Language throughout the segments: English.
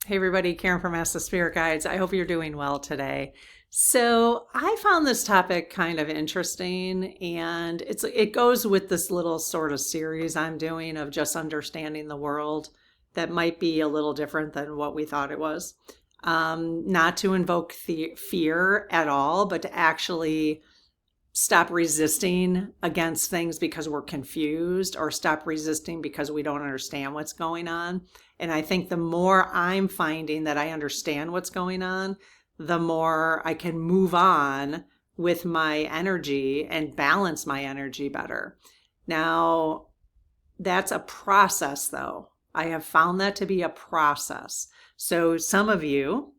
Hey everybody, Karen from Ask the Spirit Guides. I hope you're doing well today. So I found this topic kind of interesting, and it goes with this little sort of series I'm doing of just understanding the world that might be a little different than what we thought it was. Not to invoke fear at all, but to actually stop resisting against things because we're confused, or stop resisting because we don't understand what's going on. And I think the more I'm finding that I understand what's going on, the more I can move on with my energy and balance my energy better. Now, that's a process, though. I have found that to be a process. So some of you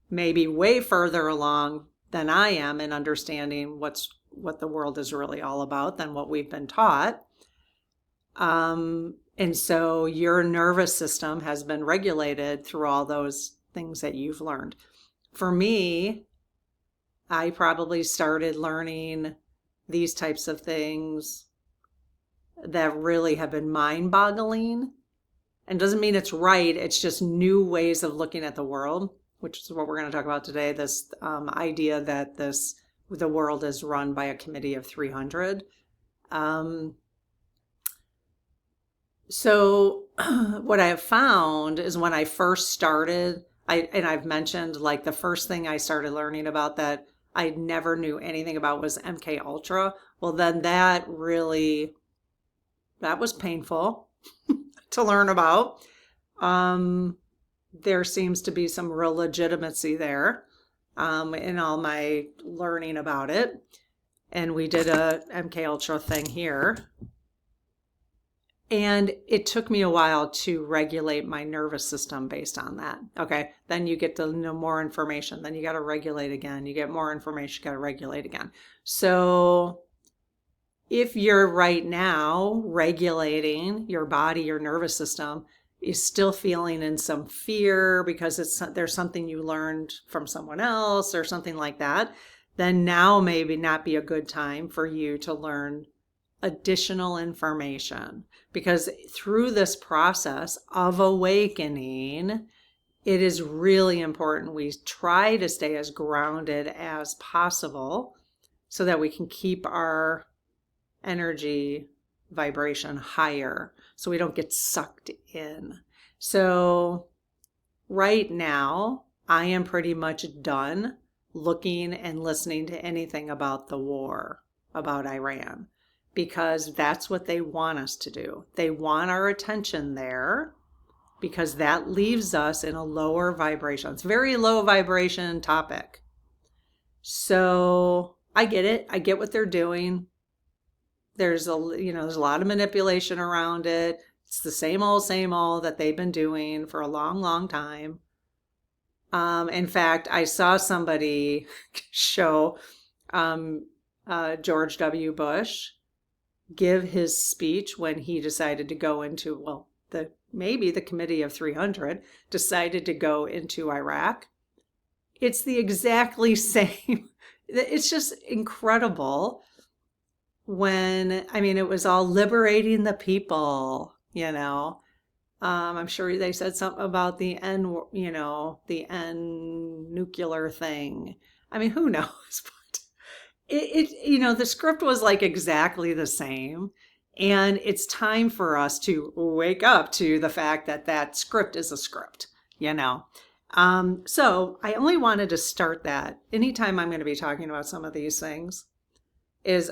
may be way further along than I am in understanding what the world is really all about than what we've been taught. And so your nervous system has been regulated through all those things that you've learned. For me, I probably started learning these types of things that really have been mind-boggling. And doesn't mean it's right, it's just new ways of looking at the world, which is what we're going to talk about today. This idea that the world is run by a committee of 300. So what I have found is when I first started, I've mentioned like the first thing I started learning about that I never knew anything about was MK Ultra. Well, then that was painful to learn about. There seems to be some real legitimacy there in all my learning about it. And we did a MK Ultra thing here. And it took me a while to regulate my nervous system based on that. Okay. Then you get to know more information. Then you got to regulate again. You get more information, you got to regulate again. So if you're right now regulating your body, your nervous system, is still feeling in some fear because there's something you learned from someone else or something like that, then now maybe not be a good time for you to learn additional information, because through this process of awakening, it is really important we try to stay as grounded as possible so that we can keep our energy vibration higher so we don't get sucked in. So right now, I am pretty much done looking and listening to anything about the war, about Iran, because that's what they want us to do. They want our attention there because that leaves us in a lower vibration. It's a very low vibration topic. So I get it. I get what they're doing. There's a lot of manipulation around it. It's the same old that they've been doing for a long, long time. In fact, I saw somebody show George W. Bush give his speech when he decided to go into, maybe the Committee of 300 decided to go into Iraq. It's the exactly same. It's just incredible it was all liberating the people, I'm sure they said something about the end nuclear thing. Who knows? The script was like exactly the same. And it's time for us to wake up to the fact that that script is a script. So I only wanted to start that. Anytime I'm going to be talking about some of these things is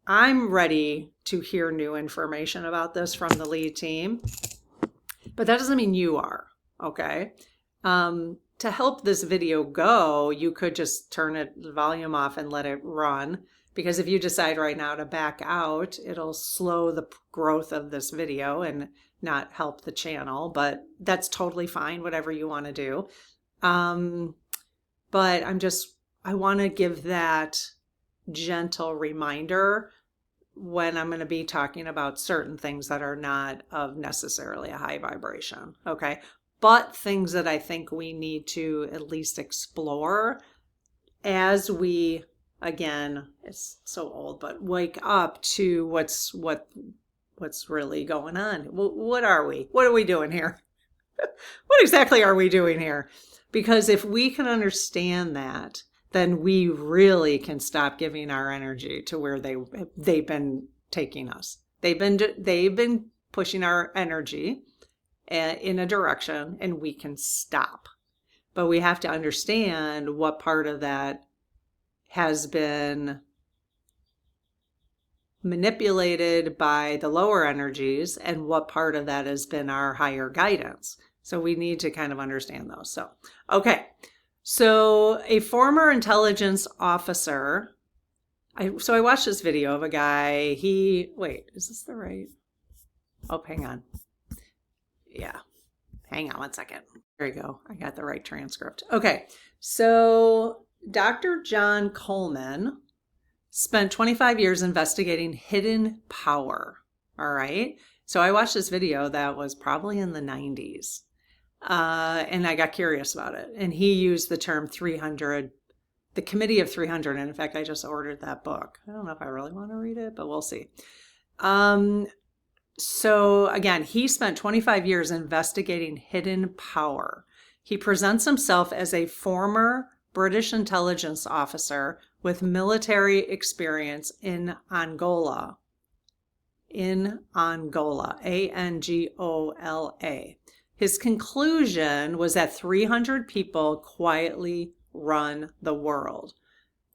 I'm ready to hear new information about this from the lead team, but that doesn't mean you are, okay? To help this video go, you could just turn the volume off and let it run, because if you decide right now to back out, it'll slow the growth of this video and not help the channel, but that's totally fine, whatever you want to do. But I want to give that gentle reminder when I'm going to be talking about certain things that are not of necessarily a high vibration, okay? But things that I think we need to at least explore as we, again, it's so old, but wake up to what's really going on. What are we? What are we doing here? What exactly are we doing here? Because if we can understand that, then we really can stop giving our energy to where they've been taking us. They've been pushing our energy in a direction, and we can stop. But we have to understand what part of that has been manipulated by the lower energies and what part of that has been our higher guidance. So we need to kind of understand those. So, okay. So a former intelligence officer, I watched this video of a guy, wait, is this the right? Oh, hang on. Yeah. Hang on one second. There you go. I got the right transcript. Okay. So Dr. John Coleman spent 25 years investigating hidden power. All right. So I watched this video that was probably in the 90s. And I got curious about it. And he used the term 300, the Committee of 300. And in fact, I just ordered that book. I don't know if I really want to read it, but we'll see. So again, he spent 25 years investigating hidden power. He presents himself as a former British intelligence officer with military experience in Angola. Angola, Angola. His conclusion was that 300 people quietly run the world.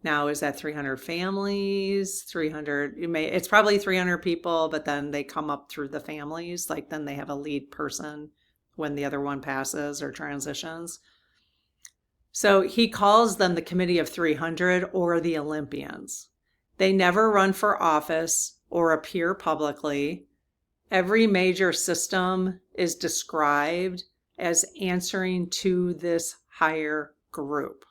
Now, is that 300 families, 300, it's probably 300 people, but then they come up through the families, like then they have a lead person when the other one passes or transitions. So he calls them the Committee of 300 or the Olympians. They never run for office or appear publicly. Every major system is described as answering to this higher group.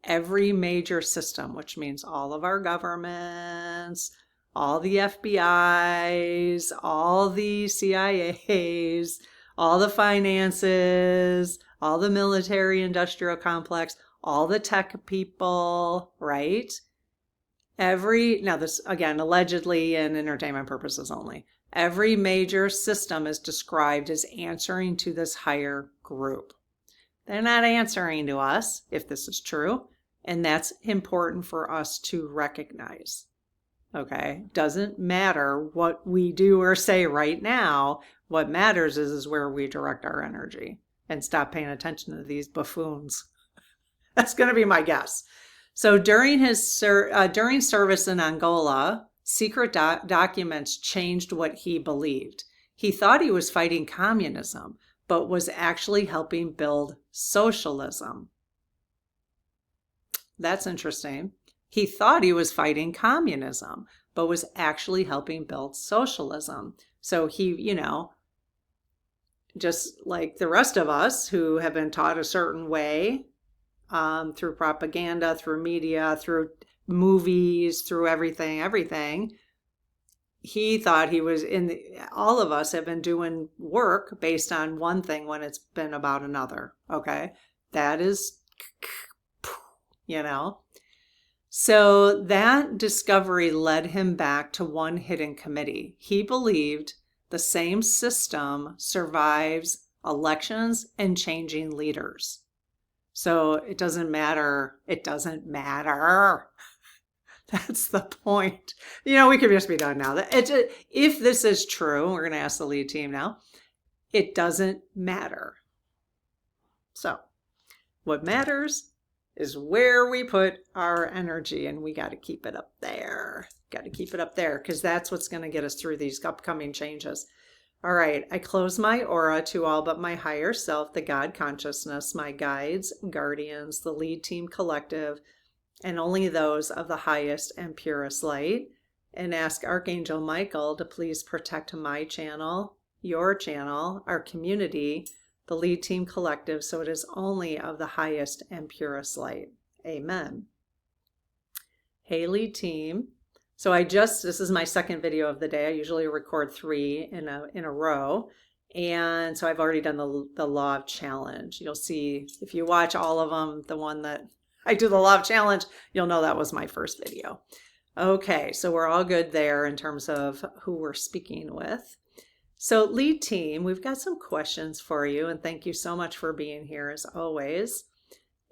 Every major system, which means all of our governments, all the FBIs, all the CIAs, all the finances, all the military industrial complex, all the tech people, right? Now this, again, allegedly and entertainment purposes only. Every major system is described as answering to this higher group. They're not answering to us, if this is true, and that's important for us to recognize. Okay? Doesn't matter what we do or say right now. What matters is where we direct our energy and stop paying attention to these buffoons. That's going to be my guess. So during service in Angola, secret documents changed what he believed. He thought he was fighting communism, but was actually helping build socialism. That's interesting. He thought he was fighting communism, but was actually helping build socialism. So he, just like the rest of us who have been taught a certain way, through propaganda, through media, through movies, through everything. He thought he was all of us have been doing work based on one thing when it's been about another. Okay. That is, So that discovery led him back to one hidden committee. He believed the same system survives elections and changing leaders. So it doesn't matter. It doesn't matter. That's the point. We could just be done now. If this is true, we're going to ask the lead team now, it doesn't matter. So what matters is where we put our energy, and we got to keep it up there. Got to keep it up there because that's what's going to get us through these upcoming changes. All right, I close my aura to all but my higher self, the God consciousness, my guides, guardians, the lead team collective, and only those of the highest and purest light, and ask Archangel Michael to please protect my channel, your channel, our community, the lead team collective, so it is only of the highest and purest light. Amen. Hey, lead team. So this is my second video of the day. I usually record 3 in a row. And so I've already done the law of challenge. You'll see if you watch all of them, the one that I do the law of challenge, you'll know that was my first video. Okay, so we're all good there in terms of who we're speaking with. So lead team, we've got some questions for you, and thank you so much for being here as always.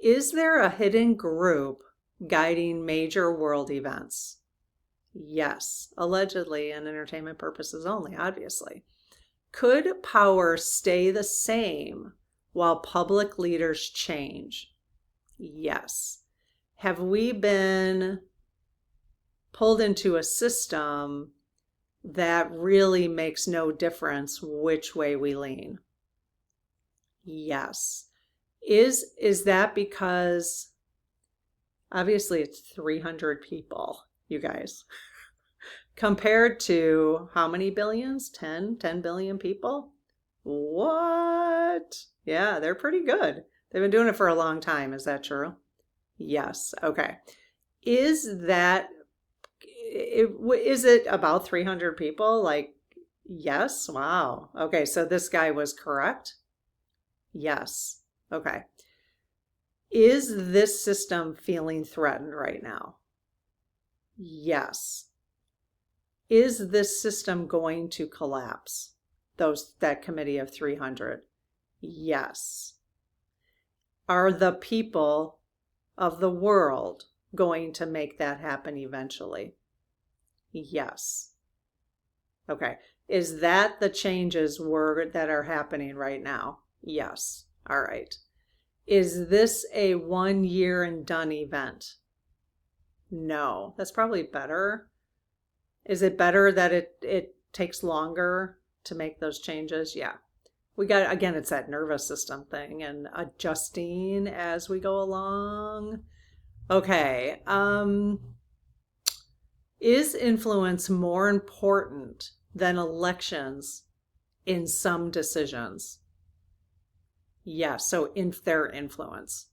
Is there a hidden group guiding major world events? Yes, allegedly and entertainment purposes only, obviously. Could power stay the same while public leaders change? Yes. Have we been pulled into a system that really makes no difference which way we lean? Yes. Is that because obviously it's 300 people, you guys, compared to how many billions? 10 billion people? What? Yeah, they're pretty good. They've been doing it for a long time. Is that true? Yes. Okay. Is it about 300 people? Like, yes. Wow. Okay. So this guy was correct. Yes. Okay. Is this system feeling threatened right now? Yes. Is this system going to collapse? That committee of 300? Yes. Are the people of the world going to make that happen eventually? Yes. Okay. Is that the changes that are happening right now? Yes. All right. Is this a 1 year and done event? No. That's probably better. Is it better that it takes longer to make those changes? Yeah. We got, again, it's that nervous system thing and adjusting as we go along. Okay. Is influence more important than elections in some decisions? Yes. So in their influence.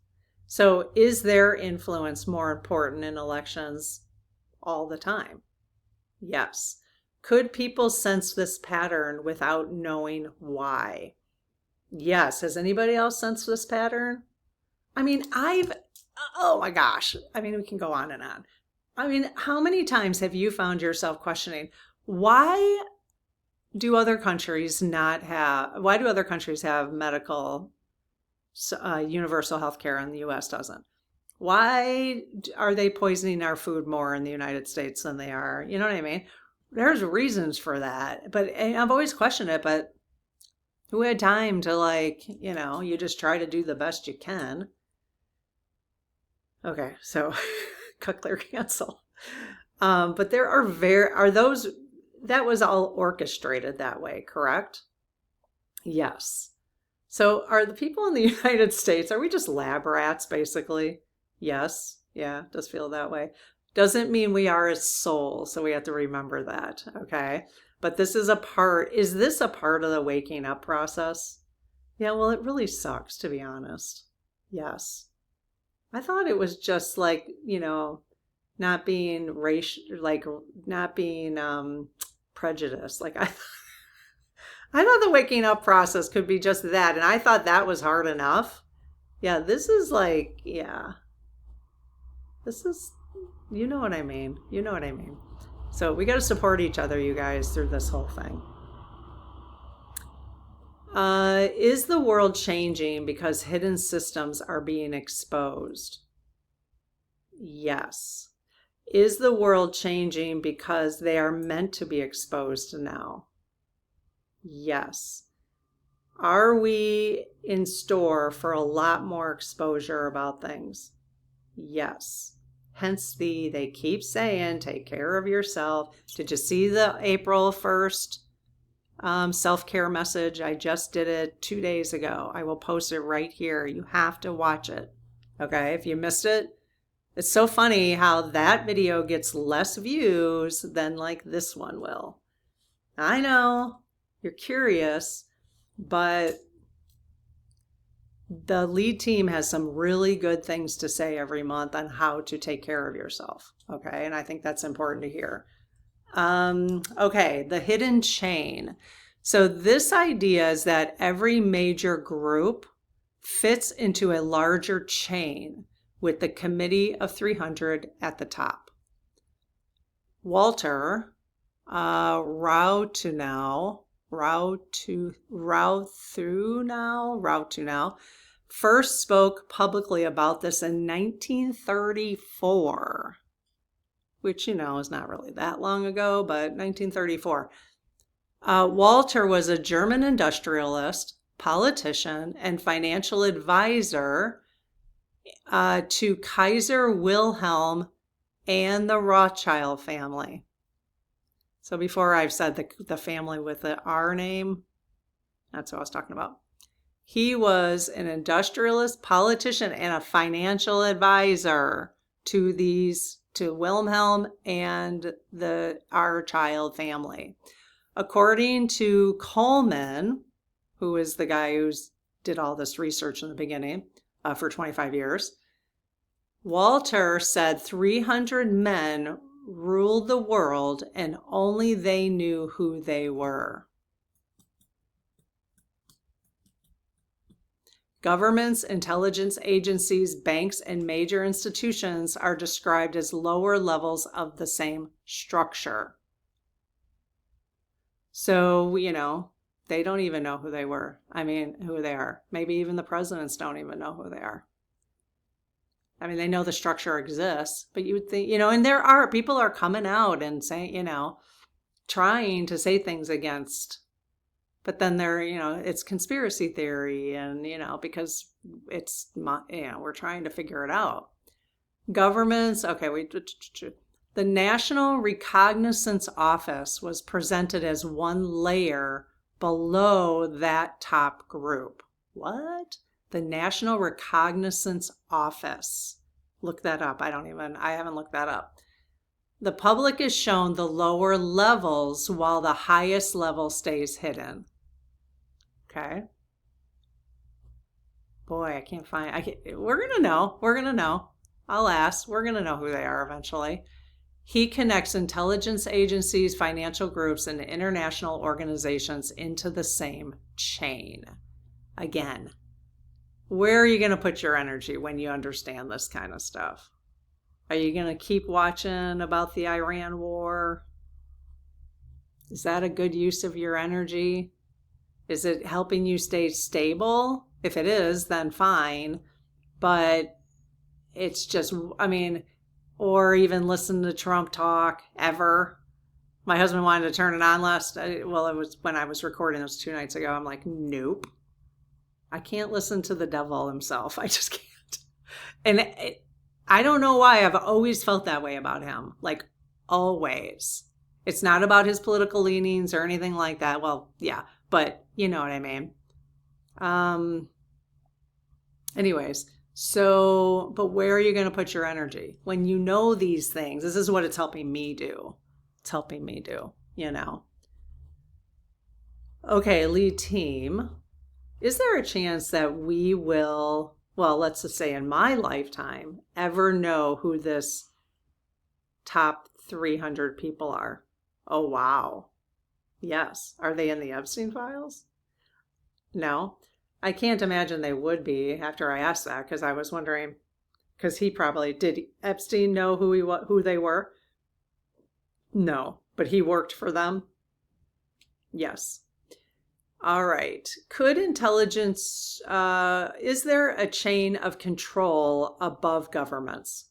So is their influence more important in elections all the time? Yes. Could people sense this pattern without knowing why? Yes. Has anybody else sensed this pattern? I mean, oh my gosh. I mean, we can go on and on. I mean, how many times have you found yourself questioning, why do other countries have medical, universal health care and the US doesn't? Why are they poisoning our food more in the United States than they are? You know what I mean? There's reasons for that, but I've always questioned it, but who had time to you just try to do the best you can. Okay, so cut, clear, cancel. But there that was all orchestrated that way, correct? Yes. So are the people in the United States, are we just lab rats basically? Yes. Yeah, it does feel that way. Doesn't mean we are a soul, so we have to remember that, okay? But is this a part of the waking up process? Yeah, well, it really sucks, to be honest. Yes. I thought it was just not being not being prejudiced. I thought the waking up process could be just that, and I thought that was hard enough. Yeah, this is you know what I mean. You know what I mean. So we got to support each other, you guys, through this whole thing. Is the world changing because hidden systems are being exposed? Yes. Is the world changing because they are meant to be exposed now? Yes. Are we in store for a lot more exposure about things? Yes. Hence they keep saying, take care of yourself. Did you see the April 1st self-care message? I just did it 2 days ago. I will post it right here. You have to watch it. Okay, if you missed it, it's so funny how that video gets less views than this one will. I know you're curious, but the lead team has some really good things to say every month on how to take care of yourself. Okay, and I think that's important to hear. Okay, the hidden chain. So this idea is that every major group fits into a larger chain with the committee of 300 at the top. Walter Rautenau Rao first spoke publicly about this in 1934, which, is not really that long ago, but 1934. Walter was a German industrialist, politician, and financial advisor to Kaiser Wilhelm and the Rothschild family. So before I've said the family with the R name, that's what I was talking about. He was an industrialist, politician, and a financial advisor to Wilhelm and the Rothschild family. According to Coleman, who is the guy who did all this research in the beginning for 25 years, Walter said 300 men ruled the world and only they knew who they were. Governments, intelligence agencies, banks, and major institutions are described as lower levels of the same structure. So, they don't even know who they were. Who they are. Maybe even the presidents don't even know who they are. They know the structure exists, but you would think, and people are coming out and saying, trying to say things against, but then it's conspiracy theory and, because it's, we're trying to figure it out. Governments, okay, the National Reconnaissance Office was presented as one layer below that top group. What? The National Reconnaissance Office. Look that up. I haven't looked that up. The public is shown the lower levels while the highest level stays hidden. Okay. Boy, we're going to know. We're going to know. I'll ask. We're going to know who they are eventually. He connects intelligence agencies, financial groups, and international organizations into the same chain. Again, where are you going to put your energy when you understand this kind of stuff? Are you going to keep watching about the Iran war? Is that a good use of your energy? Is it helping you stay stable? If it is, then fine. But it's just, or even listen to Trump talk ever. My husband wanted to turn it on it was when I was recording those 2 nights ago. I'm like, nope. I can't listen to the devil himself. I just can't. And I don't know why. I've always felt that way about him. Like, always. It's not about his political leanings or anything like that. Well, yeah, but you know what I mean. Anyways, but where are you going to put your energy? When you know these things, this is what it's helping me do. It's helping me do, Okay, lead team. Is there a chance that we will, let's just say in my lifetime, ever know who this top 300 people are? Oh, wow. Yes. Are they in the Epstein files? No. I can't imagine they would be after I asked that, because I was wondering, because did Epstein know who they were? No, but he worked for them? Yes. All right. Could intelligence, is there a chain of control above governments?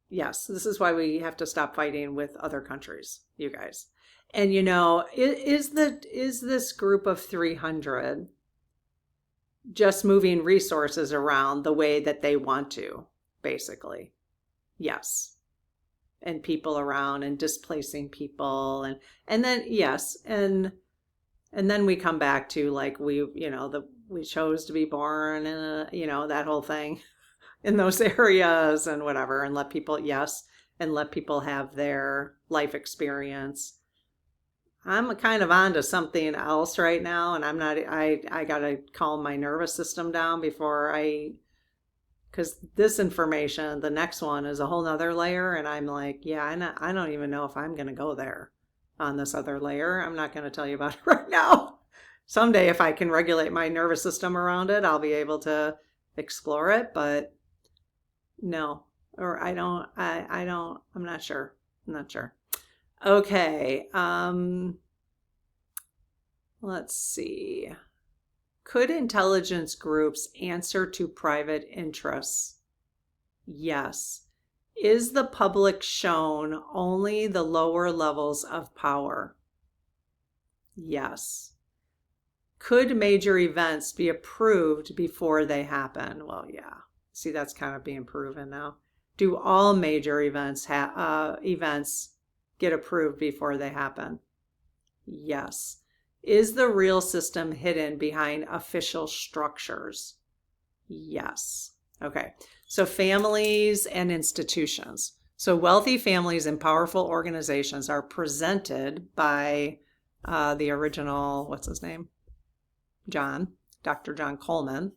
Yes, this is why we have to stop fighting with other countries, you guys. And is this group of 300 just moving resources around the way that they want to, basically? Yes. And people around and displacing people and then yes, and then we come back to like we chose to be born in that whole thing in those areas and whatever, and let people have their life experience. I'm kind of on to something else right now, and I got to calm my nervous system down because this information, the next one is a whole nother layer, and I'm like, yeah, I don't even know if I'm going to go there on this other layer. I'm not going to tell you about it right now. Someday, if I can regulate my nervous system around it, I'll be able to explore it, but no, or I don't, I'm not sure. I'm not sure. Okay. Let's see. Could intelligence groups answer to private interests? Yes. Is the public shown only the lower levels of power? Yes. Could major events be approved before they happen? Well, yeah. See, that's kind of being proven now. Do all major events get approved before they happen? Yes. Is the real system hidden behind official structures? Yes. Okay. So families and institutions. So wealthy families and powerful organizations are presented by the original, what's his name? Dr. John Coleman.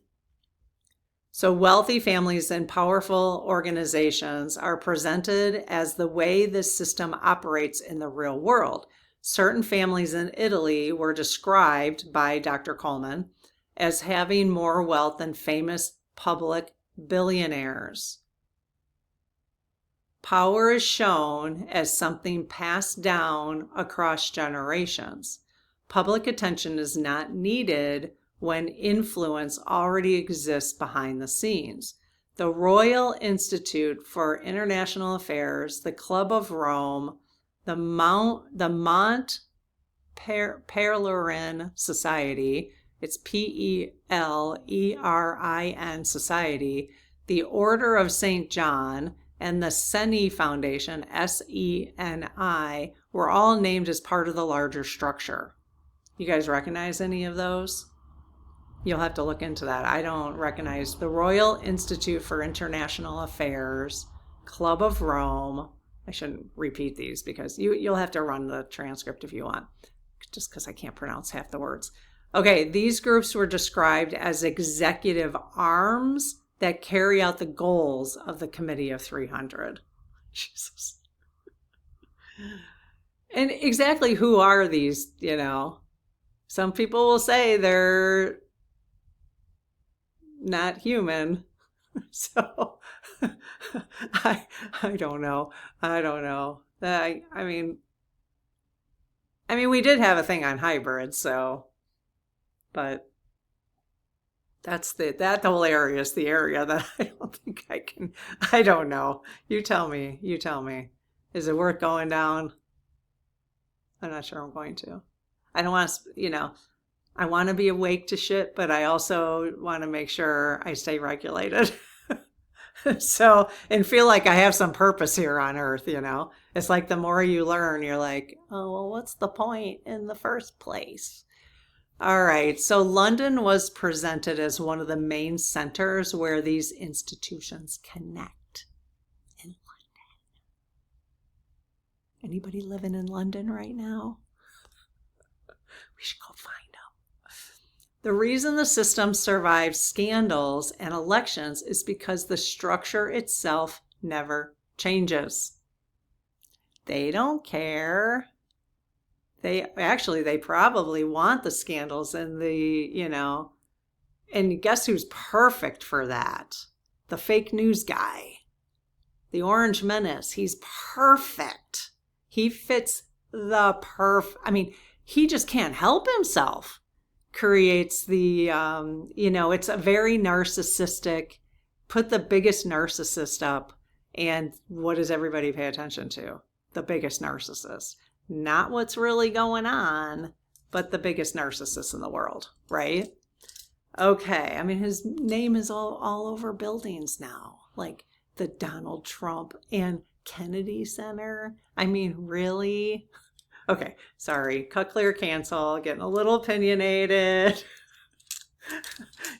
So wealthy families and powerful organizations are presented as the way this system operates in the real world. Certain families in Italy were described by Dr. Coleman as having more wealth than famous public billionaires. Power is shown as something passed down across generations. Public attention is not needed when influence already exists behind the scenes. The Royal Institute for International Affairs, the Club of Rome, the Mont Pelerin Society, it's Pelerin Society, the Order of St. John, and the Seni Foundation, Seni, were all named as part of the larger structure. You guys recognize any of those? You'll have to look into that. I don't recognize the Royal Institute for International Affairs, Club of Rome. I shouldn't repeat these because you'll have to run the transcript if you want, just because I can't pronounce half the words. Okay, these groups were described as executive arms that carry out the goals of the Committee of 300. Jesus. And exactly who are these, Some people will say they're not human. So I don't know. I don't know. I mean, we did have a thing on hybrids, so, but that whole area is the area that I don't think I don't know. You tell me. Is it worth going down? I'm not sure I'm going to. I don't want to, I want to be awake to shit, but I also want to make sure I stay regulated. So, and feel like I have some purpose here on earth, It's like the more you learn, you're like, oh, well, what's the point in the first place? All right, so London was presented as one of the main centers where these institutions connect in London. Anybody living in London right now? We should go find them. The reason the system survives scandals and elections is because the structure itself never changes. They don't care. They probably want the scandals and and guess who's perfect for that? The fake news guy, the Orange Menace. He's perfect. He fits he just can't help himself. Creates the, it's a very narcissistic, put the biggest narcissist up, and what does everybody pay attention to? The biggest narcissist. Not what's really going on, but the biggest narcissist in the world, right? Okay, his name is all over buildings now, like the Donald Trump and Kennedy Center. Really? Okay, sorry. Cut, clear, cancel. Getting a little opinionated. Do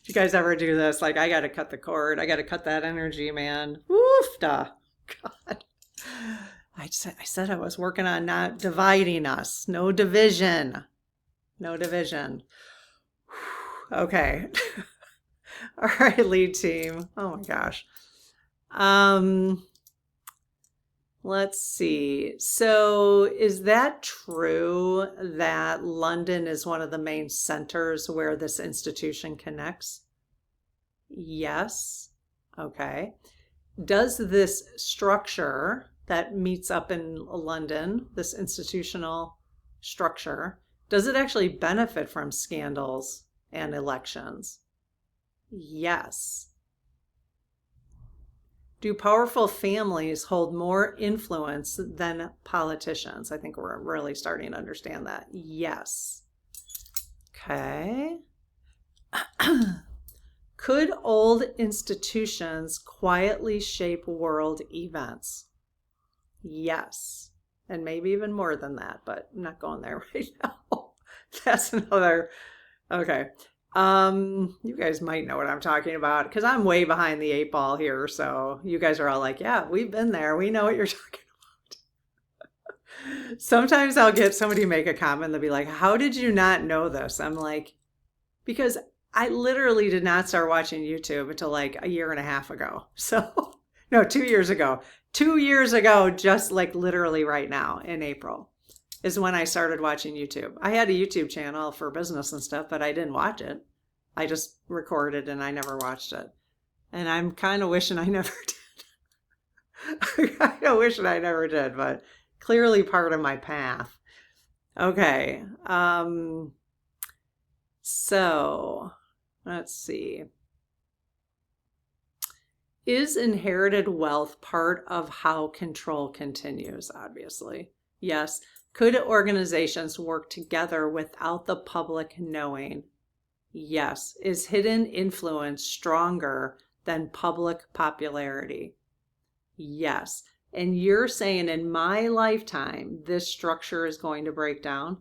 you guys ever do this? Like, I got to cut the cord. I got to cut that energy, man. Woofda. God. I said I was working on not dividing us. No division. No division. Okay. All right, lead team. Oh my gosh. Let's see. So is that true that London is one of the main centers where this institution connects? Yes. Okay. Does this structure that meets up in London, this institutional structure, Does it actually benefit from scandals and elections? Yes. Do powerful families hold more influence than politicians? I think we're really starting to understand that. Yes. Okay. Could old institutions quietly shape world events? Yes. And maybe even more than that, but I'm not going there right now. That's another. Okay. You guys might know what I'm talking about because I'm way behind the eight ball here. So you guys are all like, yeah, we've been there. We know what you're talking about. Sometimes I'll get somebody make a comment. They'll be like, how did you not know this? I'm like, because I literally did not start watching YouTube until like a year and a half ago. So, no, 2 years ago. 2 years ago, just like literally right now in April is when I started watching YouTube. I had a YouTube channel for business and stuff, but I didn't watch it. I just recorded and I never watched it. And I'm kind of wishing I never did. I kind of wishing I never did, but clearly part of my path. Okay. So let's see. Is inherited wealth part of how control continues? Obviously. Yes. Could organizations work together without the public knowing? Yes. Is hidden influence stronger than public popularity? Yes. And you're saying in my lifetime, this structure is going to break down?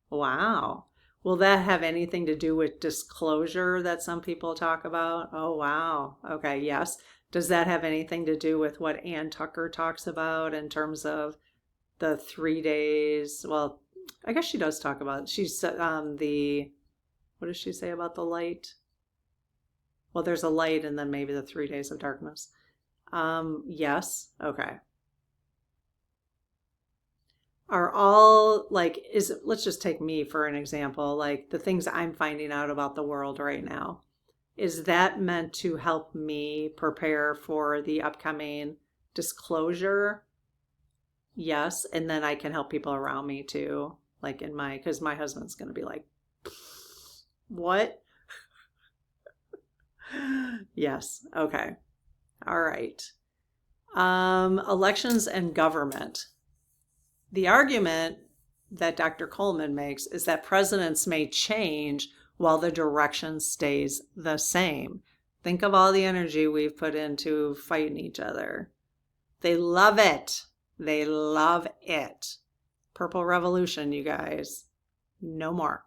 Wow. Will that have anything to do with disclosure that some people talk about? Oh, wow. Okay. Yes. Does that have anything to do with what Ann Tucker talks about in terms of the 3 days? Well, I guess she does talk about it. She's what does she say about the light? Well, there's a light and then maybe the 3 days of darkness. Yes. Okay. Are all like, let's just take me for an example, like the things I'm finding out about the world right now. Is that meant to help me prepare for the upcoming disclosure? Yes. And then I can help people around me too. Like because my husband's going to be like, what? Yes. Okay. All right. Elections and government. The argument that Dr. Coleman makes is that presidents may change while the direction stays the same. Think of all the energy we've put into fighting each other. They love it. They love it. Purple revolution, you guys. No more.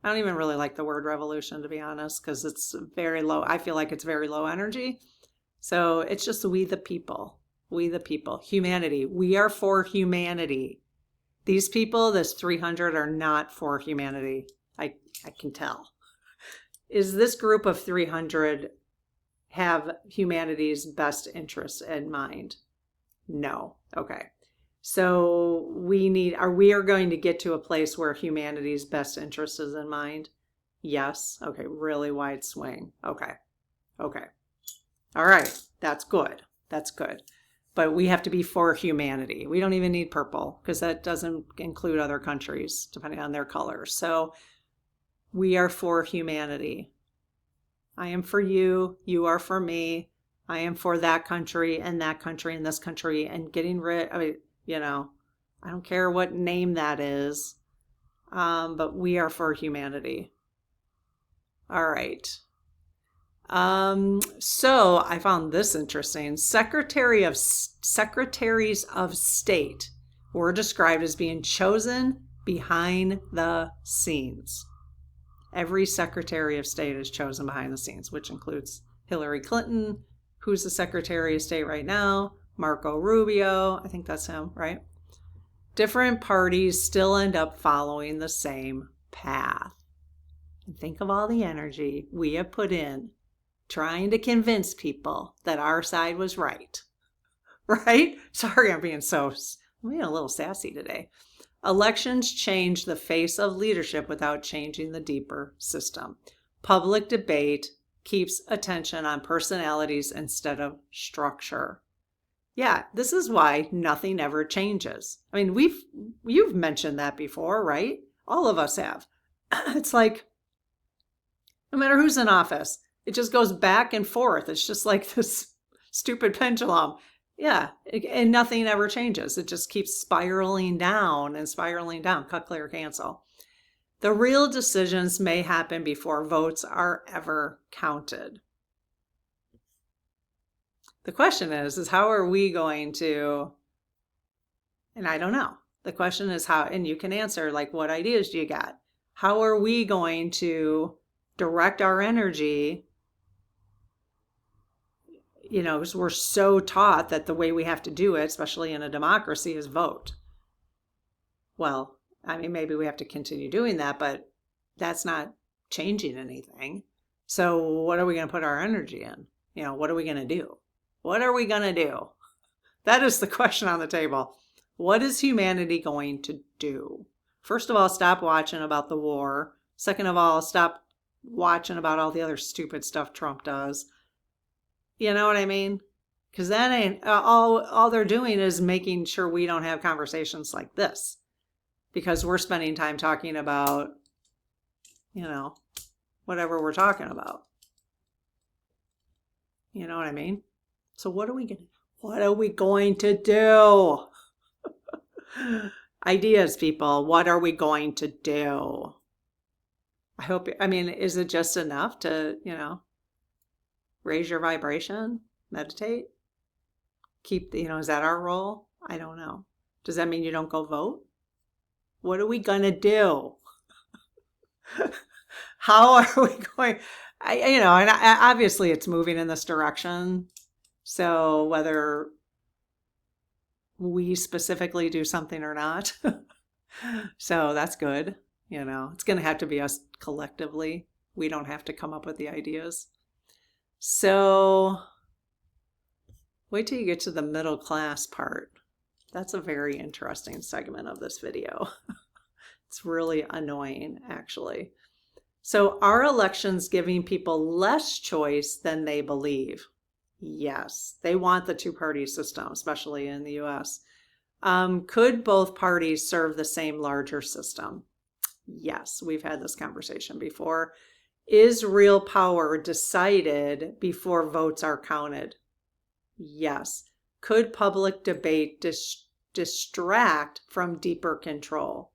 I don't even really like the word revolution, to be honest, because it's very low. I feel like it's very low energy. So it's just we the people. We the people. Humanity. We are for humanity. These people, this 300, are not for humanity. I can tell. Is this group of 300 have humanity's best interests in mind? No. Okay. So we are going to get to a place where humanity's best interest is in mind? Yes. Okay. Really wide swing. Okay. Okay. All right. That's good. That's good. But we have to be for humanity. We don't even need purple because that doesn't include other countries depending on their colors. So we are for humanity. I am for you. You are for me. I am for that country and this country and getting rid. I mean, I don't care what name that is, but we are for humanity. All right. So I found this interesting. Secretaries of State were described as being chosen behind the scenes. Every Secretary of State is chosen behind the scenes, which includes Hillary Clinton, who's the Secretary of State right now, Marco Rubio, I think that's him, right? Different parties still end up following the same path. And think of all the energy we have put in trying to convince people that our side was right. Right? Sorry, I'm being a little sassy today. Elections change the face of leadership without changing the deeper system. Public debate keeps attention on personalities instead of structure. Yeah, this is why nothing ever changes. I mean, you've mentioned that before, right? All of us have. It's like, no matter who's in office, it just goes back and forth. It's just like this stupid pendulum. Yeah, and nothing ever changes. It just keeps spiraling down and spiraling down. Cut, clear, cancel. The real decisions may happen before votes are ever counted. The question is how are we going to, and I don't know. The question is how, and you can answer, like, what ideas do you got? How are we going to direct our energy? You know, because we're so taught that the way we have to do it, especially in a democracy, is vote. Well, I mean, maybe we have to continue doing that, but that's not changing anything. So what are we going to put our energy in? You know, what are we going to do? What are we going to do? That is the question on the table. What is humanity going to do? First of all, stop watching about the war. Second of all, stop watching about all the other stupid stuff Trump does. You know what I mean? Because that ain't all they're doing is making sure we don't have conversations like this. Because we're spending time talking about, you know, whatever we're talking about. You know what I mean? So what are we going to do? Ideas, people. What are we going to do? I mean, is it just enough to, you know, raise your vibration, meditate, keep, you know, is that our role? I don't know. Does that mean you don't go vote? What are we going to do? How are we going? You know, and obviously it's moving in this direction. So whether we specifically do something or not, so that's good. You know, it's going to have to be us collectively. We don't have to come up with the ideas. So wait till you get to the middle class part. That's a very interesting segment of this video. It's really annoying, actually. So are elections giving people less choice than they believe? Yes, they want the two-party system, especially in the US. Could both parties serve the same larger system? Yes, we've had this conversation before. Is real power decided before votes are counted? Yes. Could public debate distract from deeper control?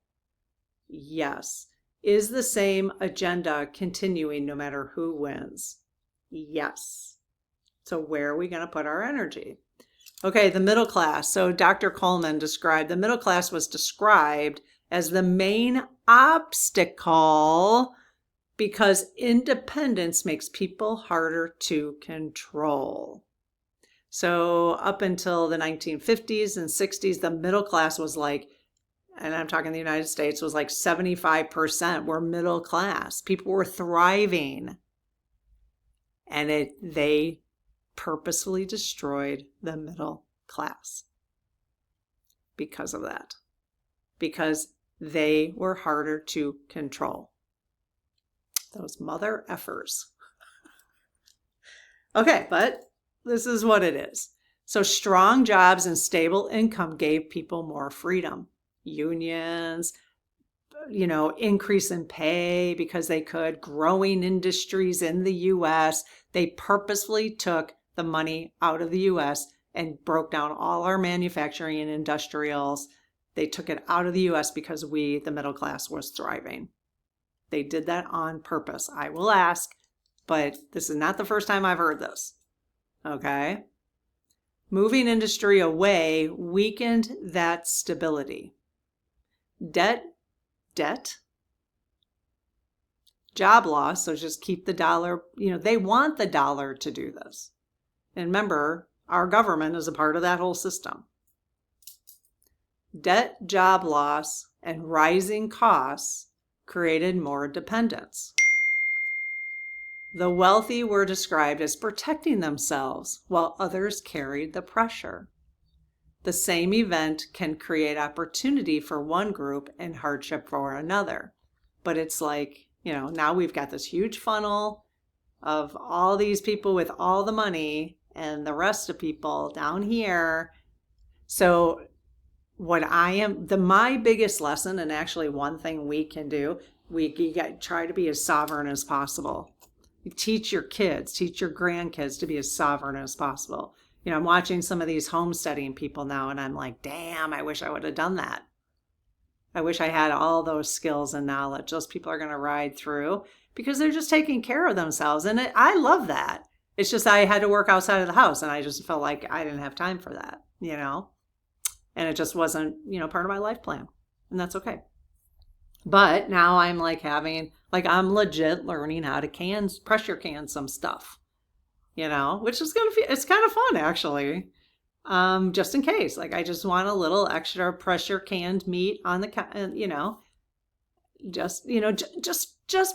Yes. Is the same agenda continuing no matter who wins? Yes. So where are we going to put our energy? Okay, the middle class. So Dr. Coleman described, the middle class was described as the main obstacle because independence makes people harder to control. So up until the 1950s and 60s, the middle class was like, and I'm talking the United States, was like 75% were middle class. People were thriving. And they purposefully destroyed the middle class because of that. Because they were harder to control. Those mother effers. Okay, but this is what it is. So strong jobs and stable income gave people more freedom. Unions, you know, increase in pay because they could, growing industries in the US. They purposefully took the money out of the US and broke down all our manufacturing and industrials. They took it out of the US because we, the middle class, was thriving. They did that on purpose. I will ask, but this is not the first time I've heard this. Okay? Moving industry away weakened that stability. Debt, job loss, so just keep the dollar, you know, they want the dollar to do this. And remember, our government is a part of that whole system. Debt, job loss, and rising costs created more dependence. The wealthy were described as protecting themselves while others carried the pressure. The same event can create opportunity for one group and hardship for another. But it's like, you know, now we've got this huge funnel of all these people with all the money and the rest of people down here. So my biggest lesson, and actually one thing we can do, try to be as sovereign as possible. You teach your kids, teach your grandkids to be as sovereign as possible. I'm watching some of these homesteading people now, and I'm like, damn, I wish I would have done that. I wish I had all those skills and knowledge. Those people are going to ride through because they're just taking care of themselves. And I love that. It's just I had to work outside of the house, and I just felt like I didn't have time for that, and it just wasn't, part of my life plan. And that's okay. But now I'm I'm legit learning how to pressure can some stuff, which is it's kind of fun actually. Just in case, I just want a little extra pressure canned meat on the, just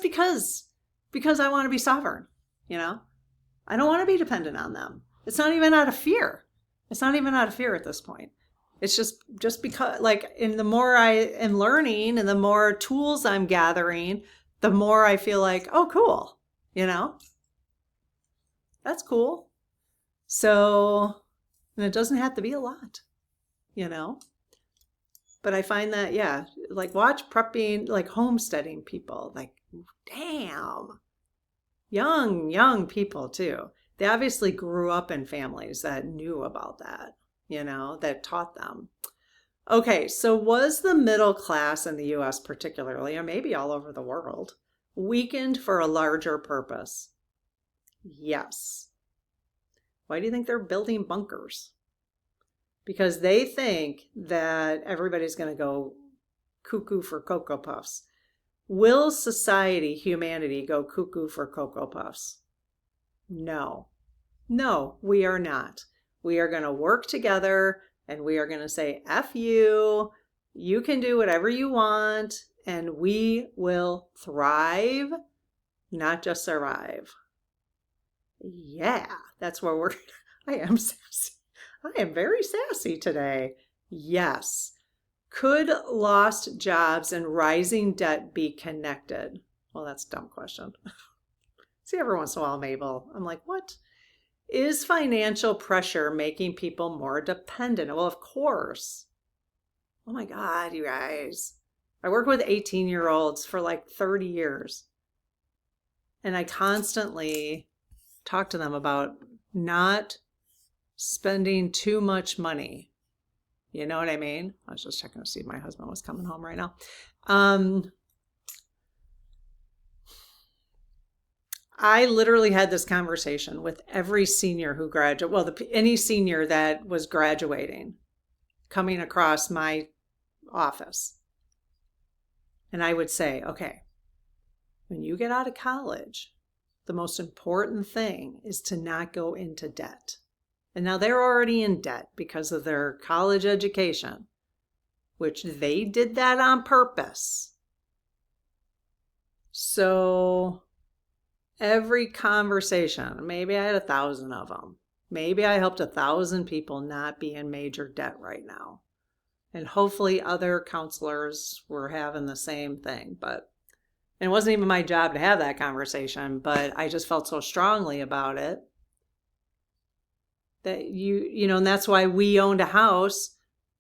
because I want to be sovereign, I don't want to be dependent on them. It's not even out of fear. It's not even out of fear at this point. It's just because, and the more I am learning and the more tools I'm gathering, the more I feel like, oh, cool, that's cool. So, and it doesn't have to be a lot, but I find that, yeah, watch prepping, homesteading people, damn, young people too. They obviously grew up in families that knew about that. That taught them. Okay, so was the middle class in the US particularly, or maybe all over the world, weakened for a larger purpose? Yes. Why do you think they're building bunkers? Because they think that everybody's going to go cuckoo for Cocoa Puffs. Will humanity go cuckoo for Cocoa Puffs? No, we are not. We are going to work together, and we are going to say, F you, you can do whatever you want, and we will thrive, not just survive. Yeah, that's where I am sassy. I am very sassy today. Yes. Could lost jobs and rising debt be connected? Well, that's a dumb question. See, every once in a while, Mabel, I'm like, what? Is financial pressure making people more dependent? Well, of course. Oh my God, you guys. I work with 18-year-olds for 30 years. And I constantly talk to them about not spending too much money. You know what I mean? I was just checking to see if my husband was coming home right now. I literally had this conversation with every senior who graduated, well, any senior that was graduating, coming across my office. And I would say, okay, when you get out of college, the most important thing is to not go into debt. And now they're already in debt because of their college education, which they did that on purpose. So every conversation, maybe I had 1,000 of them. Maybe I helped 1,000 people not be in major debt right now. And hopefully other counselors were having the same thing. But it wasn't even my job to have that conversation, but I just felt so strongly about it. That and that's why we owned a house,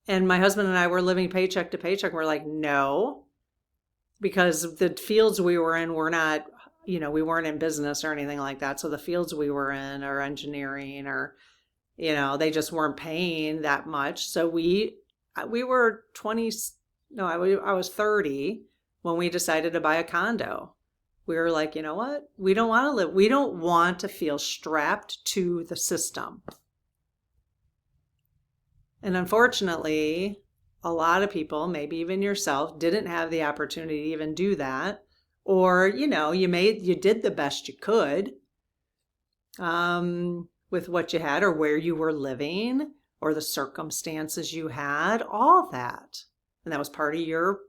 and my husband and I were living paycheck to paycheck. We're like, no, because the fields we were in were not, we weren't in business or anything like that. So the fields we were in, or engineering, or, they just weren't paying that much. So we were 20, no, I was 30 when we decided to buy a condo. We were like, you know what? We don't want to feel strapped to the system. And unfortunately, a lot of people, maybe even yourself, didn't have the opportunity to even do that. Or, you did the best you could with what you had, or where you were living, or the circumstances you had, all that. And that was part of your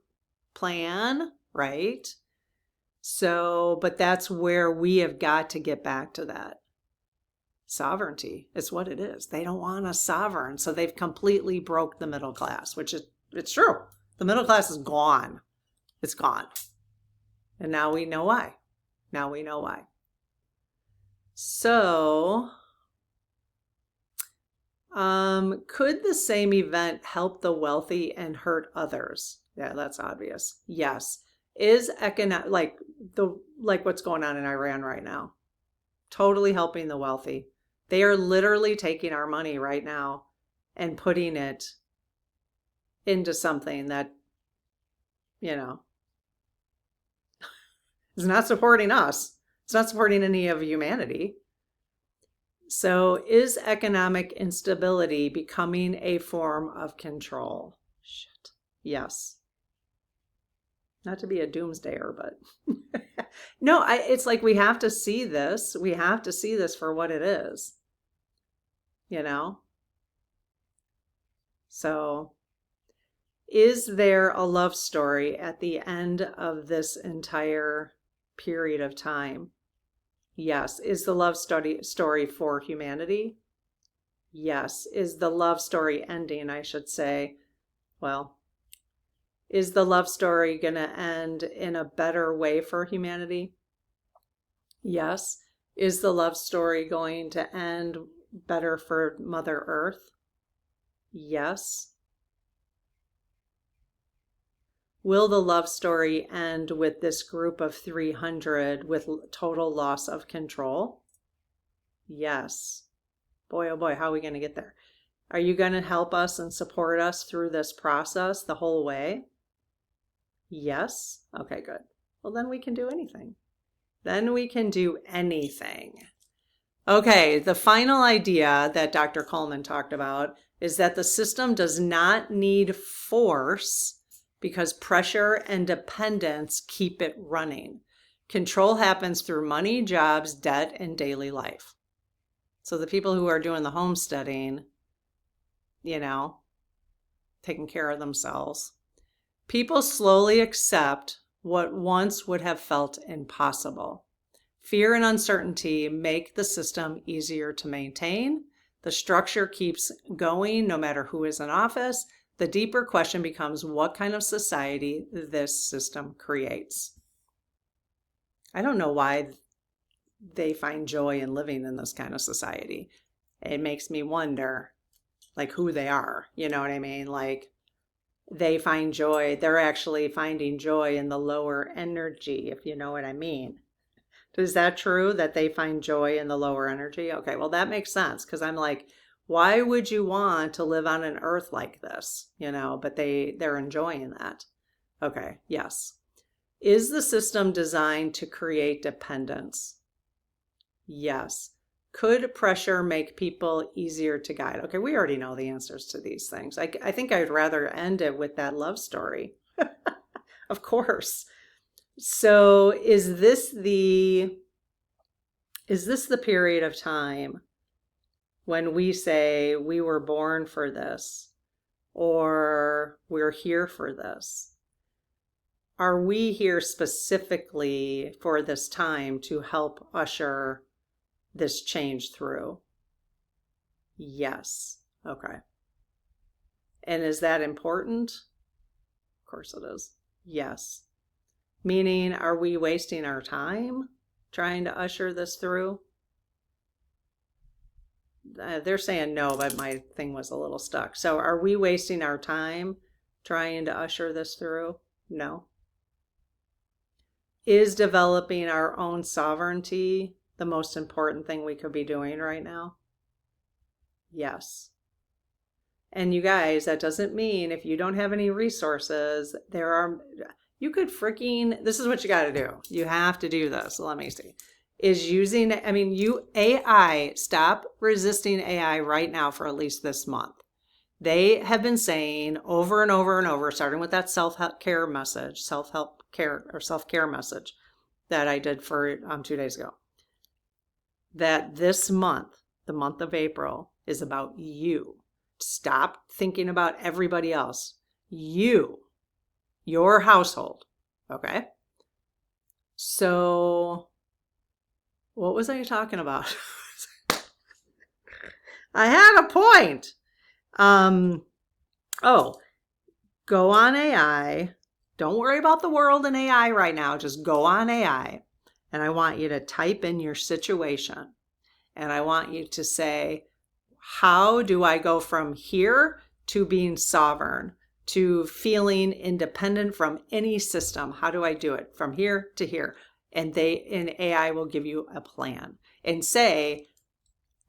plan, right? So, but that's where we have got to get back to that. Sovereignty is what it is. They don't want us sovereign. So they've completely broke the middle class, it's true. The middle class is gone. It's gone. And now we know why. So, Could the same event help the wealthy and hurt others? Yeah, that's obvious. Yes. Is like what's going on in Iran right now, totally helping the wealthy. They are literally taking our money right now and putting it into something that, you know, is not supporting us. It's not supporting any of humanity. So, is economic instability becoming a form of control? Shit. Yes. Not to be a doomsdayer, but no, it's like we have to see this. We have to see this for what it is, you know? So, is there a love story at the end of this entire period of time? Yes. Is the love story for humanity? Yes. Is the love story ending, I should say? Well, is the love story going to end in a better way for humanity? Yes. Is the love story going to end better for Mother Earth? Yes. Will the love story end with this group of 300 with total loss of control? Yes. Boy, oh boy, how are we going to get there? Are you going to help us and support us through this process the whole way? Yes. Okay, good. Well, then we can do anything. Then we can do anything. Okay, the final idea that Dr. Coleman talked about is that the system does not need force because pressure and dependence keep it running. Control happens through money, jobs, debt, and daily life. So the people who are doing the homesteading, you know, taking care of themselves. People slowly accept what once would have felt impossible. Fear and uncertainty make the system easier to maintain. The structure keeps going no matter who is in office. The deeper question becomes what kind of society this system creates. I don't know why they find joy in living in this kind of society. It makes me wonder, like, who they are. You know what I mean? Like, they find joy. They're actually finding joy in the lower energy, if you know what I mean. Is that true that they find joy in the lower energy? Okay, well, that makes sense because I'm like, why would you want to live on an earth like this? You know, but they're enjoying that. Okay, yes. Is the system designed to create dependence? Yes. Could pressure make people easier to guide? Okay, we already know the answers to these things. I think I'd rather end it with that love story. Of course. So is this the period of time when we say we were born for this or we're here for this? Are we here specifically for this time to help usher this change through? Yes. Okay. And is that important? Of course it is. Yes. Meaning, are we wasting our time trying to usher this through? They're saying no, but my thing was a little stuck. So are we wasting our time trying to usher this through? No. Is developing our own sovereignty the most important thing we could be doing right now? Yes. And you guys, that doesn't mean if you don't have any resources, you could this is what you got to do. You have to do this. Let me see. AI, stop resisting AI right now for at least this month. They have been saying over and over and over, starting with that self-help care message that I did for 2 days ago, that this month, the month of April, is about you. Stop thinking about everybody else. You, your household. Okay? So, what was I talking about? I had a point. Go on AI. Don't worry about the world and AI right now. Just go on AI. And I want you to type in your situation. And I want you to say, how do I go from here to being sovereign, to feeling independent from any system? How do I do it from here to here? And AI will give you a plan and say,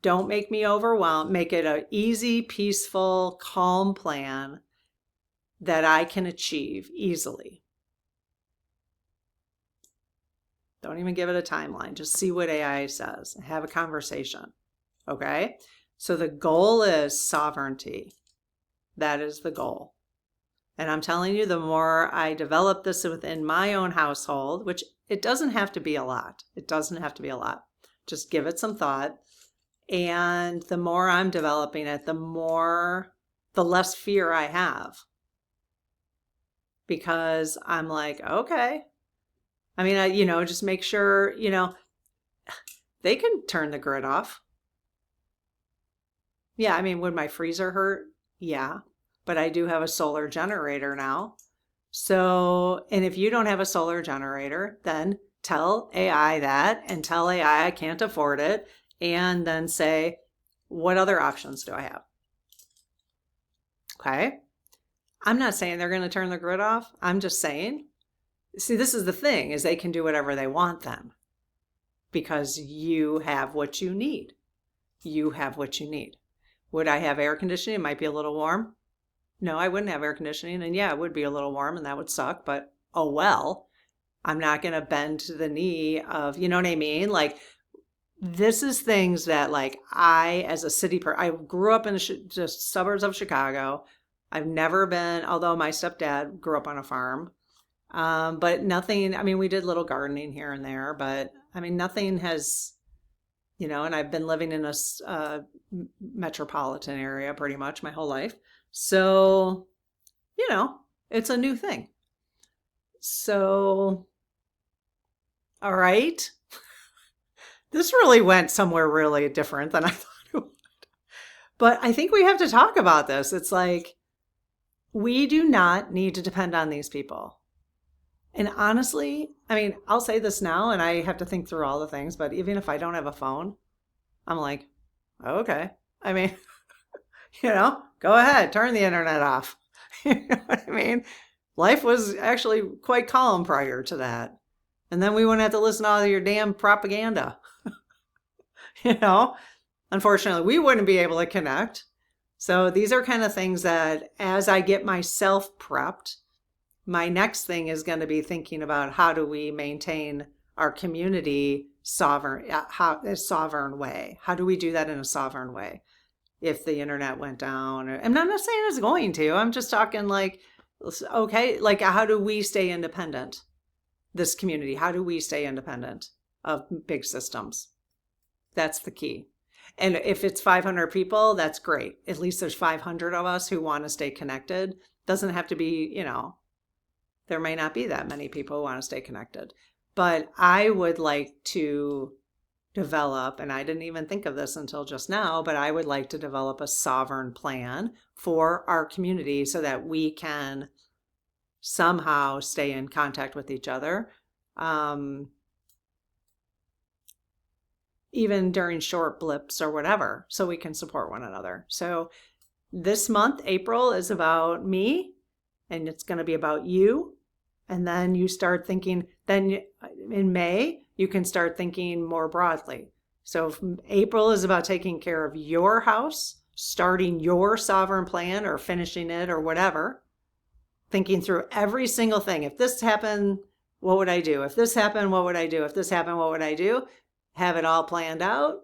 don't make me overwhelmed. Make it an easy, peaceful, calm plan that I can achieve easily. Don't even give it a timeline. Just see what AI says and have a conversation. Okay? So the goal is sovereignty. That is the goal. And I'm telling you, the more I develop this within my own household, which it doesn't have to be a lot. It doesn't have to be a lot. Just give it some thought. And the more I'm developing it, the less fear I have. Because I'm like, okay. I mean, just make sure, they can turn the grid off. Yeah, I mean, would my freezer hurt? Yeah, but I do have a solar generator now. So, and if you don't have a solar generator, then tell AI that and tell AI I can't afford it. And then say, what other options do I have? Okay. I'm not saying they're going to turn the grid off. I'm just saying, see, this is the thing, is they can do whatever they want then because you have what you need. You have what you need. Would I have air conditioning? It might be a little warm. No, I wouldn't have air conditioning. And yeah, it would be a little warm and that would suck, but oh well. I'm not going to bend to the knee of, you know what I mean? Like, this is things that, like, I, as a city I grew up in the suburbs of Chicago. I've never been, although my stepdad grew up on a farm, but nothing, I mean, we did little gardening here and there, but I mean, nothing has, and I've been living in a metropolitan area pretty much my whole life. So, it's a new thing. So, all right. This really went somewhere really different than I thought it would. But I think we have to talk about this. It's like, we do not need to depend on these people. And honestly, I mean, I'll say this now and I have to think through all the things, but even if I don't have a phone, I'm like, okay. I mean, go ahead, turn the internet off. You know what I mean? Life was actually quite calm prior to that. And then we wouldn't have to listen to all your damn propaganda. Unfortunately, we wouldn't be able to connect. So these are kind of things that as I get myself prepped, my next thing is going to be thinking about how do we maintain our community sovereign way? How do we do that in a sovereign way? If the internet went down, I'm not saying it's going to, I'm just talking like, okay, like how do we stay independent? This community, how do we stay independent of big systems? That's the key. And if it's 500 people, that's great. At least there's 500 of us who want to stay connected. Doesn't have to be, there may not be that many people who want to stay connected. But I would like to develop, and I didn't even think of this until just now, but I would like to develop a sovereign plan for our community so that we can somehow stay in contact with each other. Even during short blips or whatever, so we can support one another. So this month, April, is about me, and it's going to be about you. And then you start thinking, then in May, you can start thinking more broadly. So if April is about taking care of your house, starting your sovereign plan or finishing it or whatever, thinking through every single thing. If this happened, what would I do? If this happened, what would I do? If this happened, what would I do? Have it all planned out.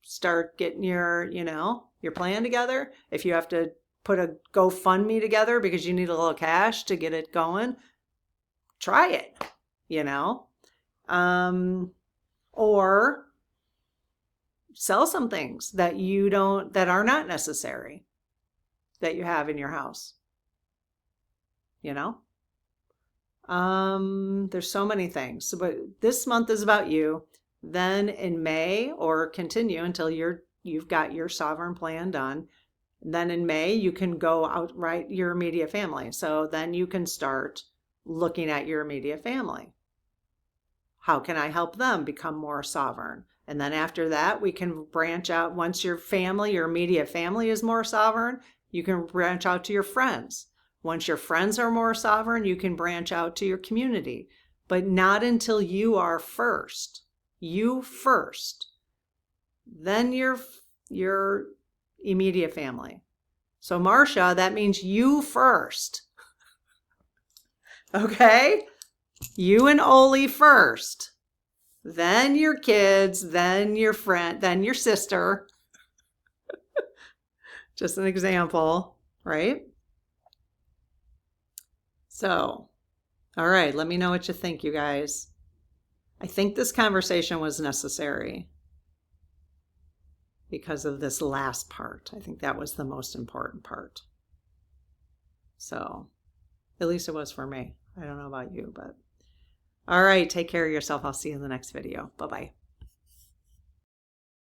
Start getting your plan together. If you have to put a GoFundMe together because you need a little cash to get it going, try it, or sell some things that are not necessary that you have in your house. There's so many things, but this month is about you. Then in May, or continue until you've got your sovereign plan done. Then in May, you can go outright your immediate family. So then you can start looking at your immediate family. How can I help them become more sovereign? And then after that, we can branch out. Once your family, your immediate family is more sovereign, you can branch out to your friends. Once your friends are more sovereign, you can branch out to your community, but not until you are first. You first. Then your immediate family. So Marcia, that means you first. Okay? You and Oli first. Then your kids, then your friend, then your sister. Just an example, right? So, all right, let me know what you think, you guys. I think this conversation was necessary because of this last part. I think that was the most important part. So, at least it was for me. I don't know about you, but all right, take care of yourself. I'll see you in the next video. Bye-bye.